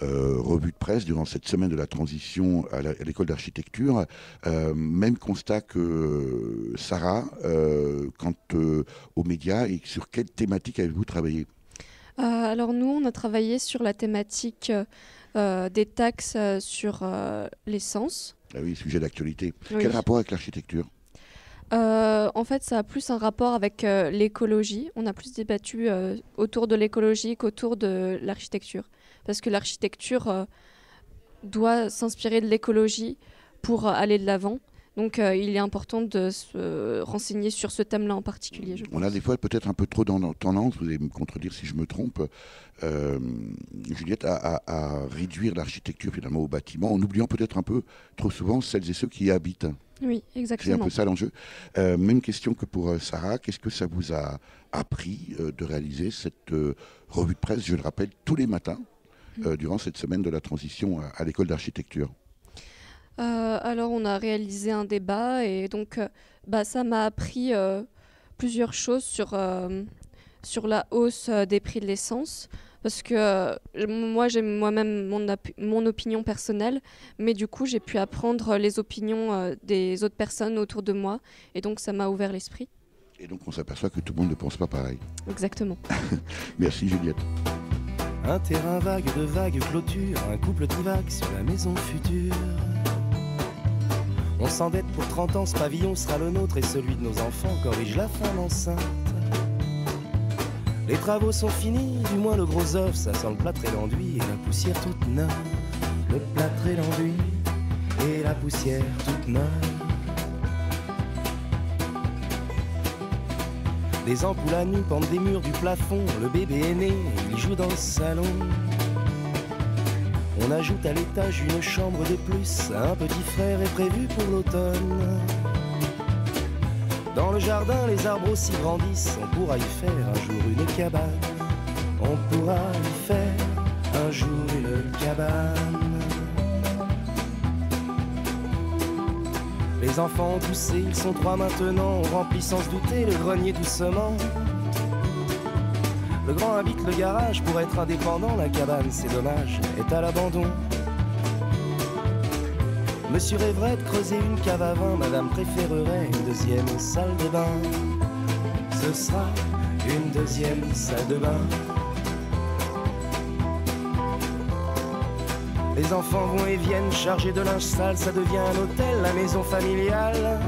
revue de presse durant cette semaine de la transition à l'école d'architecture. Même constat que Sarah, quant aux médias, et sur quelle thématique avez-vous travaillé? Alors nous, on a travaillé sur la thématique des taxes sur l'essence. Ah oui, sujet d'actualité. Oui. Quel rapport avec l'architecture? En fait, ça a plus un rapport avec l'écologie. On a plus débattu autour de l'écologie qu'autour de l'architecture. Parce que l'architecture doit s'inspirer de l'écologie pour aller de l'avant. Donc il est important de se renseigner sur ce thème-là en particulier. Je pense. On a des fois peut-être un peu trop tendance, vous allez me contredire si je me trompe, Juliette, à réduire l'architecture finalement au bâtiment, en oubliant peut-être un peu trop souvent celles et ceux qui y habitent. Oui, exactement. C'est un peu ça l'enjeu. Même question que pour Sarah, qu'est-ce que ça vous a appris de réaliser cette revue de presse, je le rappelle, tous les matins, durant cette semaine de la transition à l'école d'architecture? Alors on a réalisé un débat et donc ça m'a appris plusieurs choses sur la hausse des prix de l'essence. Parce que moi, j'ai moi-même mon opinion personnelle, mais du coup, j'ai pu apprendre les opinions des autres personnes autour de moi, et donc ça m'a ouvert l'esprit. Et donc, on s'aperçoit que tout le monde ne pense pas pareil. Exactement. Merci, Juliette. Un terrain vague de vagues clôtures, un couple divague sur la maison future. On s'endette pour 30 ans, ce pavillon sera le nôtre et celui de nos enfants corrige la femme enceinte. Les travaux sont finis, du moins le gros œuf, ça sent le plâtre et l'enduit et la poussière toute neuve. Le plâtre et l'enduit et la poussière toute neuve. Les ampoules à nu pendent des murs du plafond, le bébé est né, il joue dans le salon. On ajoute à l'étage une chambre de plus, un petit frère est prévu pour l'automne. Dans le jardin, les arbres aussi grandissent, on pourra y faire un jour une cabane. On pourra y faire un jour une cabane. Les enfants ont poussé, ils sont 3 maintenant, on remplit sans se douter le grenier doucement. Le grand habite le garage pour être indépendant, la cabane, c'est dommage, est à l'abandon. Monsieur rêverait de creuser une cave à vin, madame préférerait une deuxième salle de bain. Ce sera une deuxième salle de bain. Les enfants vont et viennent chargés de linge sale, ça devient un hôtel, la maison familiale.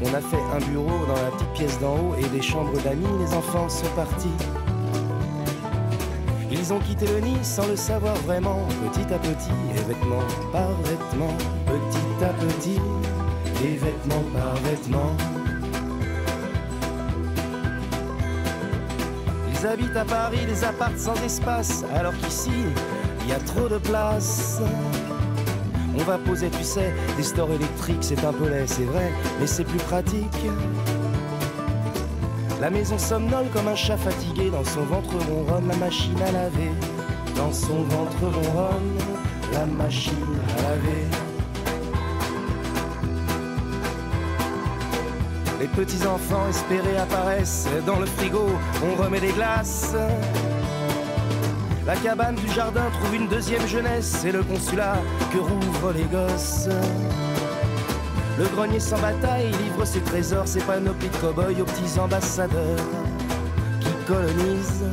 On a fait un bureau dans la petite pièce d'en haut et des chambres d'amis, les enfants sont partis. Ils ont quitté le nid sans le savoir vraiment, petit à petit, et vêtement par vêtement, petit à petit, et vêtement par vêtement. Ils Ils habitent à Paris des apparts sans espace, alors qu'ici, il y a trop de place. On va poser, tu sais, des stores électriques, c'est un peu laid, c'est vrai, mais c'est plus pratique. La maison somnole comme un chat fatigué, dans son ventre ronronne la machine à laver. Dans son ventre ronronne la machine à laver. Les petits enfants espérés apparaissent dans le frigo, on remet des glaces. La cabane du jardin trouve une deuxième jeunesse, c'est le consulat que rouvrent les gosses. Le grenier sans bataille livre ses trésors, ses panoplies de cow-boys aux petits ambassadeurs qui colonisent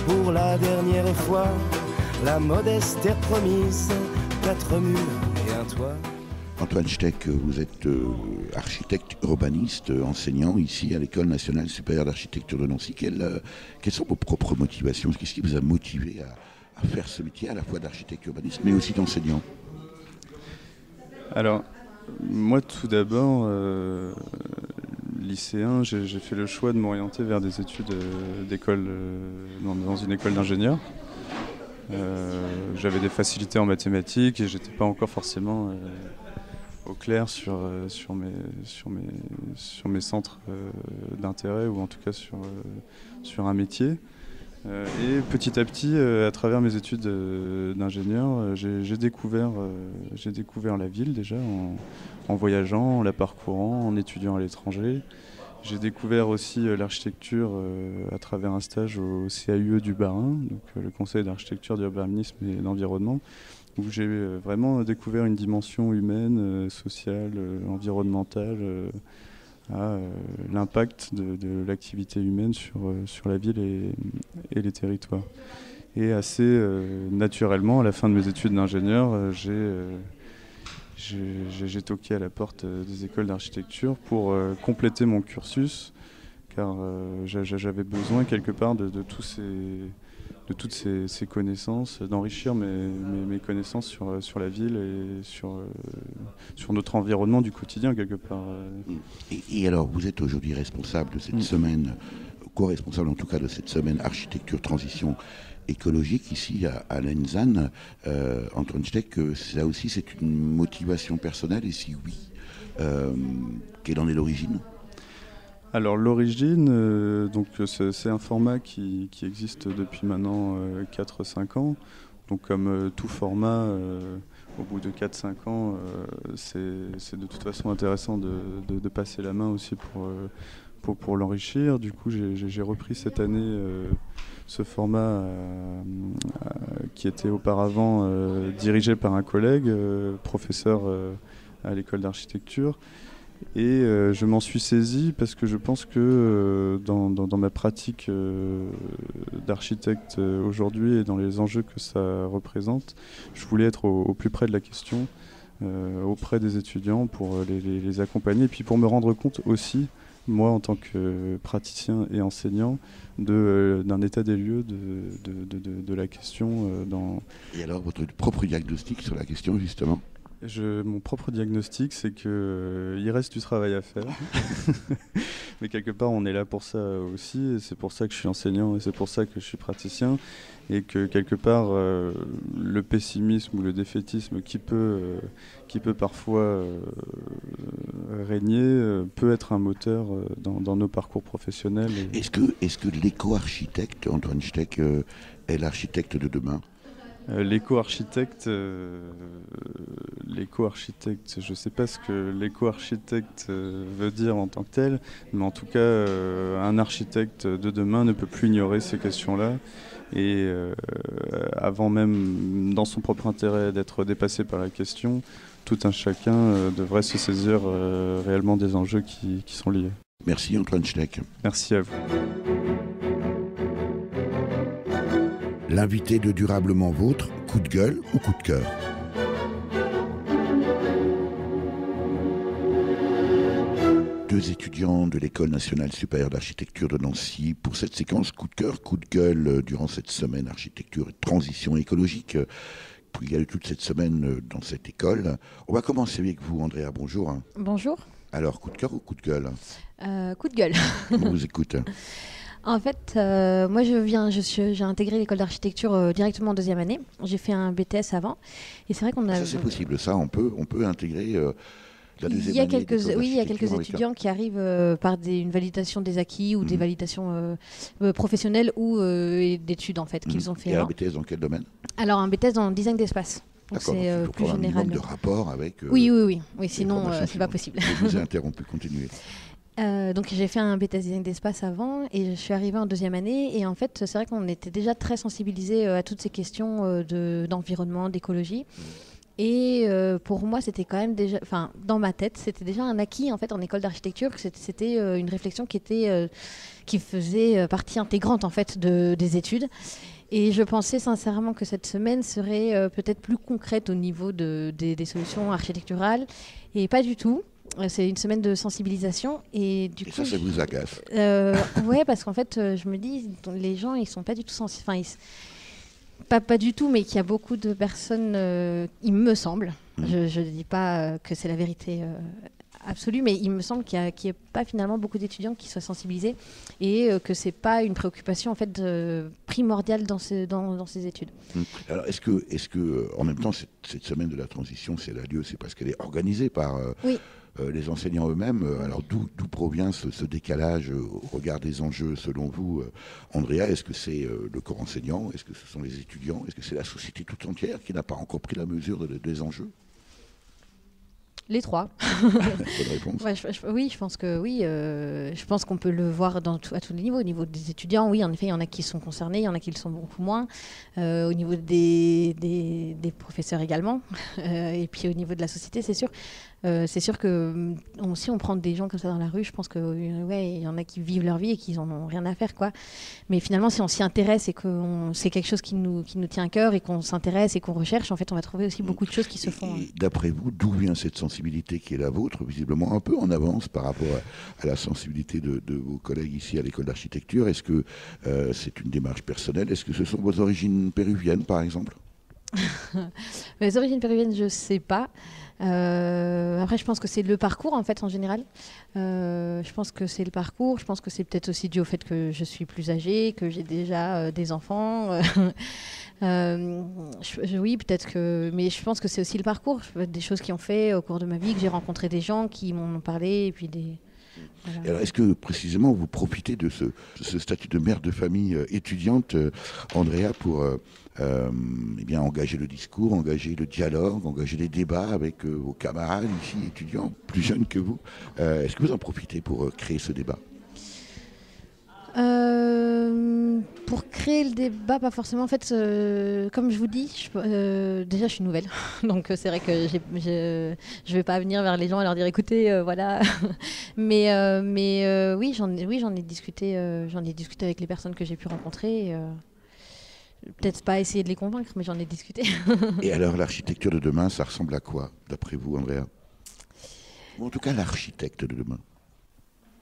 pour la dernière fois la modeste terre promise, 4 mules et un toit. Antoine Steck, vous êtes architecte urbaniste, enseignant ici à l'École nationale supérieure d'architecture de Nancy. Quelles sont vos propres motivations? Qu'est-ce qui vous a motivé à faire ce métier à la fois d'architecte urbaniste mais aussi d'enseignant? Alors, moi tout d'abord, lycéen, j'ai fait le choix de m'orienter vers des études d'école, dans une école d'ingénieur. J'avais des facilités en mathématiques et j'étais pas encore forcément au clair sur mes centres d'intérêt, ou en tout cas sur un métier. Et petit à petit, à travers mes études d'ingénieur, j'ai découvert la ville déjà en voyageant, en la parcourant, en étudiant à l'étranger. J'ai découvert aussi l'architecture à travers un stage au CAUE du Bas-Rhin, donc le Conseil d'architecture, d'urbanisme et d'environnement, où j'ai vraiment découvert une dimension humaine, sociale, environnementale, à l'impact de l'activité humaine sur la ville et les territoires. Et assez naturellement, à la fin de mes études d'ingénieur, j'ai toqué à la porte des écoles d'architecture pour compléter mon cursus, car j'avais besoin quelque part de toutes ces connaissances, d'enrichir mes connaissances sur la ville et sur notre environnement du quotidien quelque part. Et alors, vous êtes aujourd'hui responsable de cette semaine, co-responsable en tout cas de cette semaine architecture transition écologique ici à l'ENSAN. Antoine Steck, ça aussi c'est une motivation personnelle, et si oui, quelle en est l'origine? Alors l'origine, c'est un format qui existe depuis maintenant 4-5 ans. Donc comme tout format, au bout de 4-5 ans, c'est de toute façon intéressant de passer la main aussi pour l'enrichir. Du coup, j'ai repris cette année ce format qui était auparavant dirigé par un collègue, professeur à l'école d'architecture. Et je m'en suis saisi parce que je pense que dans ma pratique d'architecte aujourd'hui et dans les enjeux que ça représente, je voulais être au plus près de la question, auprès des étudiants pour les accompagner, et puis pour me rendre compte aussi, moi en tant que praticien et enseignant, d'un état des lieux de la question. Et alors votre propre diagnostic sur la question justement? Mon propre diagnostic, c'est qu'il reste du travail à faire. Mais quelque part, on est là pour ça aussi. Et c'est pour ça que je suis enseignant et c'est pour ça que je suis praticien. Et que quelque part, le pessimisme ou le défaitisme qui peut parfois régner peut être un moteur dans nos parcours professionnels. Est-ce que l'éco-architecte, Antoine Steck, est l'architecte de demain? L'éco-architecte, je ne sais pas ce que l'éco-architecte veut dire en tant que tel, mais en tout cas, un architecte de demain ne peut plus ignorer ces questions-là. Et avant même, dans son propre intérêt, d'être dépassé par la question, tout un chacun devrait se saisir réellement des enjeux qui sont liés. Merci Antoine Steck. Merci à vous. L'invité de Durablement Vôtre, coup de gueule ou coup de cœur? Deux étudiants de l'École nationale supérieure d'architecture de Nancy pour cette séquence coup de cœur, coup de gueule durant cette semaine architecture et transition écologique. Il y a eu toute cette semaine dans cette école. On va commencer avec vous, Andrea, bonjour. Bonjour. Alors, coup de cœur ou coup de gueule? Coup de gueule. On vous écoute. En fait, moi j'ai intégré l'école d'architecture directement en deuxième année. J'ai fait un BTS avant. Et c'est vrai qu'on a... Ça c'est possible, ça on peut intégrer la deuxième année. Il y a quelques étudiants qui arrivent par une validation des acquis ou des validations professionnelles ou d'études en fait qu'ils ont fait. Et un BTS dans quel domaine? Alors un BTS dans le design d'espace. Donc c'est plus général. Un minimum de rapport avec... Oui, sinon c'est pas possible. Je vous ai interrompu, continuez. Donc j'ai fait un BTS design d'espace avant et je suis arrivée en deuxième année et en fait c'est vrai qu'on était déjà très sensibilisés à toutes ces questions d'environnement, d'écologie et pour moi c'était quand même déjà, enfin dans ma tête c'était déjà un acquis en fait en école d'architecture, que c'était une réflexion qui faisait partie intégrante en fait des études. Et je pensais sincèrement que cette semaine serait peut-être plus concrète au niveau des solutions architecturales et pas du tout. C'est une semaine de sensibilisation et du coup ça vous agace. Ouais, parce qu'en fait, je me dis, les gens, ils sont pas du tout sensibles. Enfin, pas du tout, mais qu'il y a beaucoup de personnes, il me semble. Je ne dis pas que c'est la vérité absolue, mais il me semble qu'il n'y ait pas finalement beaucoup d'étudiants qui soient sensibilisés et que c'est pas une préoccupation en fait primordiale dans ces études. Alors est-ce que en même temps cette semaine de la transition, si elle a lieu, c'est parce qu'elle est organisée par les enseignants eux-mêmes. Alors d'où provient ce décalage au regard des enjeux selon vous, Andrea? Est-ce que c'est le corps enseignant? Est-ce que ce sont les étudiants? Est-ce que c'est la société tout entière qui n'a pas encore pris la mesure des enjeux? Les trois. Bonne réponse. Ouais, oui, je pense que oui. Je pense qu'on peut le voir à tous les niveaux. Au niveau des étudiants, oui, en effet, il y en a qui sont concernés, il y en a qui le sont beaucoup moins. Au niveau des professeurs également. Et puis au niveau de la société, c'est sûr. C'est sûr que si on prend des gens comme ça dans la rue, je pense que il y en a qui vivent leur vie et qui n'en ont rien à faire, quoi. Mais finalement, si on s'y intéresse et que c'est quelque chose qui nous tient à cœur et qu'on s'intéresse et qu'on recherche, en fait, on va trouver aussi beaucoup de choses qui se font. Et d'après vous, d'où vient cette sensibilité qui est la vôtre, visiblement un peu en avance par rapport à la sensibilité de vos collègues ici à l'école d'architecture? Est-ce que c'est une démarche personnelle? Est-ce que ce sont vos origines péruviennes, par exemple? Les origines péruviennes, je ne sais pas. Après, je pense que c'est le parcours, en fait, en général. Je pense que c'est le parcours. Je pense que c'est peut-être aussi dû au fait que je suis plus âgée, que j'ai déjà des enfants. Oui, peut-être que... Mais je pense que c'est aussi le parcours. Des choses qui ont fait au cours de ma vie, que j'ai rencontré des gens qui m'ont parlé, et puis des... Voilà. Alors, est-ce que précisément vous profitez de ce statut de mère de famille étudiante, Andrea, pour engager le discours, engager le dialogue, engager les débats avec vos camarades ici, étudiants plus jeunes que vous? Est-ce que vous en profitez pour créer ce débat? Pour créer le débat, pas forcément. En fait, comme je vous dis, déjà je suis nouvelle, donc c'est vrai que je vais pas venir vers les gens et leur dire écoutez, voilà. mais oui, j'en ai discuté avec les personnes que j'ai pu rencontrer. Peut-être pas essayer de les convaincre, mais j'en ai discuté. Et alors, l'architecture de demain, ça ressemble à quoi, d'après vous, Andrea? Ou en tout cas, l'architecte de demain.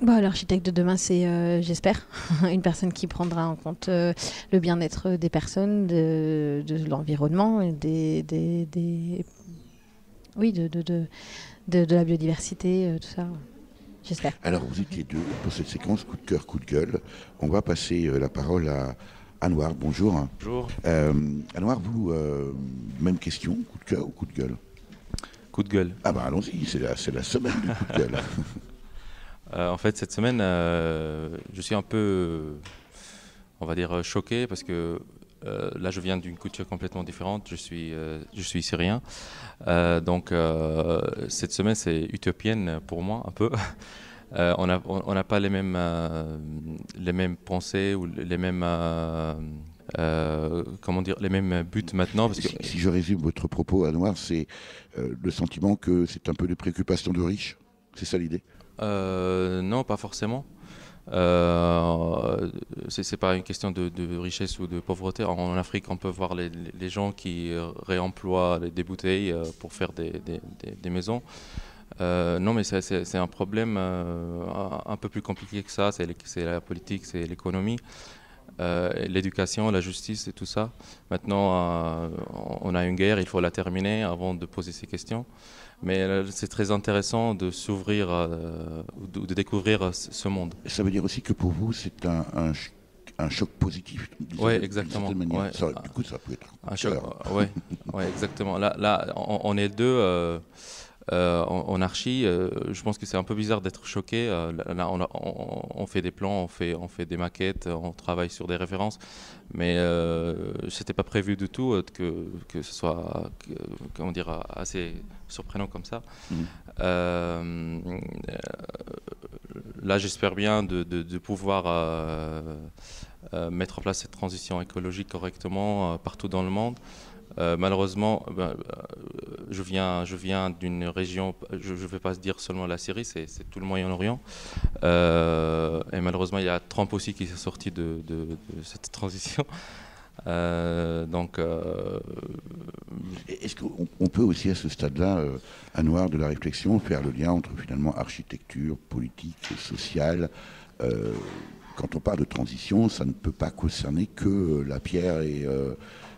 L'architecte de demain, c'est, j'espère, une personne qui prendra en compte le bien-être des personnes, de l'environnement, de la biodiversité, tout ça. J'espère. Alors, vous étiez deux pour cette séquence coup de cœur, coup de gueule. On va passer la parole à Anouar. Bonjour. Bonjour. Anouar, vous, même question, coup de cœur ou coup de gueule? Coup de gueule. Ah bah allons-y, c'est la semaine du coup de gueule. En fait, cette semaine, je suis un peu, on va dire, choqué parce que là, je viens d'une culture complètement différente. Je suis syrien. Donc, cette semaine, c'est utopienne pour moi, un peu. On n'a pas les mêmes pensées ou les mêmes... les mêmes buts maintenant. Parce que... si je résume votre propos, Anouar, c'est le sentiment que c'est un peu des préoccupations de riches. C'est ça l'idée? Non, pas forcément. C'est pas une question de richesse ou de pauvreté. En Afrique, on peut voir les gens qui réemploient des bouteilles pour faire des maisons. Non, mais c'est un problème un peu plus compliqué que ça. C'est la politique, c'est l'économie. l'éducation, la justice et tout ça. Maintenant, on a une guerre, il faut la terminer avant de poser ces questions. Mais c'est très intéressant de s'ouvrir, de découvrir ce monde. Ça veut dire aussi que pour vous, c'est un choc positif. Oui, exactement. Ouais. Du coup, ça peut être un choc. Oui, ouais, exactement. Là, on est deux en archi. Je pense que c'est un peu bizarre d'être choqué. Là, on fait des plans, on fait des maquettes, on travaille sur des références. Mais c'était pas prévu du tout que ce soit, comment dire, assez surprenant comme ça. Là, j'espère bien de pouvoir mettre en place cette transition écologique correctement partout dans le monde. Malheureusement, je viens d'une région, je ne vais pas dire seulement la Syrie, c'est tout le Moyen-Orient. Et malheureusement, il y a Trump aussi qui est sorti de cette transition. Est-ce qu'on peut aussi à ce stade-là, Anouar, de la réflexion, faire le lien entre finalement architecture, politique et sociale quand on parle de transition, ça ne peut pas concerner que la pierre et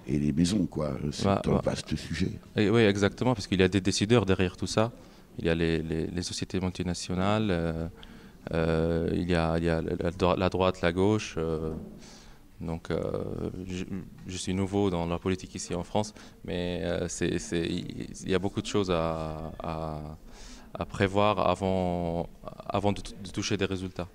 les maisons, quoi. C'est un vaste sujet. Et oui, exactement, parce qu'il y a des décideurs derrière tout ça. Il y a les sociétés multinationales, il y a la droite, la gauche. Donc, je suis nouveau dans la politique ici en France, mais il y a beaucoup de choses à prévoir avant de toucher des résultats.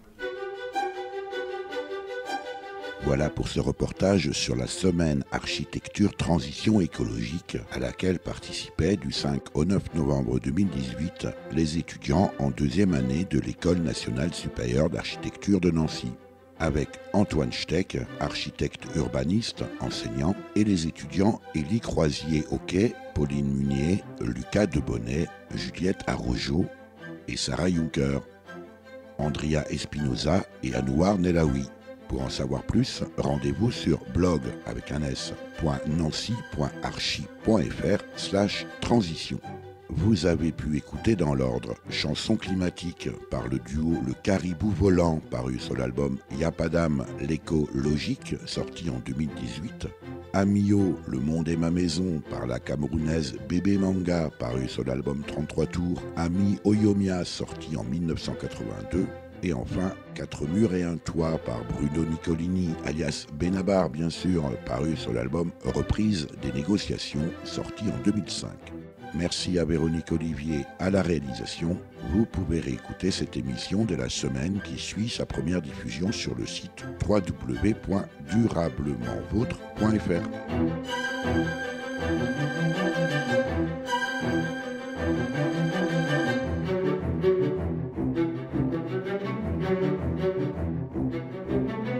Voilà pour ce reportage sur la semaine Architecture Transition écologique à laquelle participaient du 5 au 9 novembre 2018 les étudiants en deuxième année de l'École nationale supérieure d'architecture de Nancy, avec Antoine Steck, architecte urbaniste, enseignant, et les étudiants Élie Croisier-Auquet, Pauline Munier, Lucas Debonnet, Juliette Arrojo et Sarah Juncker, Andrea Espinoza et Anouar Nelaoui. Pour en savoir plus, rendez-vous sur blog.nancy.archi.fr/transition. Vous avez pu écouter dans l'ordre Chanson climatique par le duo Le Caribou Volant, paru sur l'album Yapadam l'éco-logique, sorti en 2018. Amio, Le Monde est ma maison par la Camerounaise Bébé Manga, paru sur l'album 33 tours. Ami Oyomia, sorti en 1982. Et enfin, 4 murs et un toit par Bruno Nicolini, alias Benabar bien sûr, paru sur l'album Reprise des négociations, sorti en 2005. Merci à Véronique Olivier à la réalisation. Vous pouvez réécouter cette émission de la semaine qui suit sa première diffusion sur le site www.durablementvôtre.fr.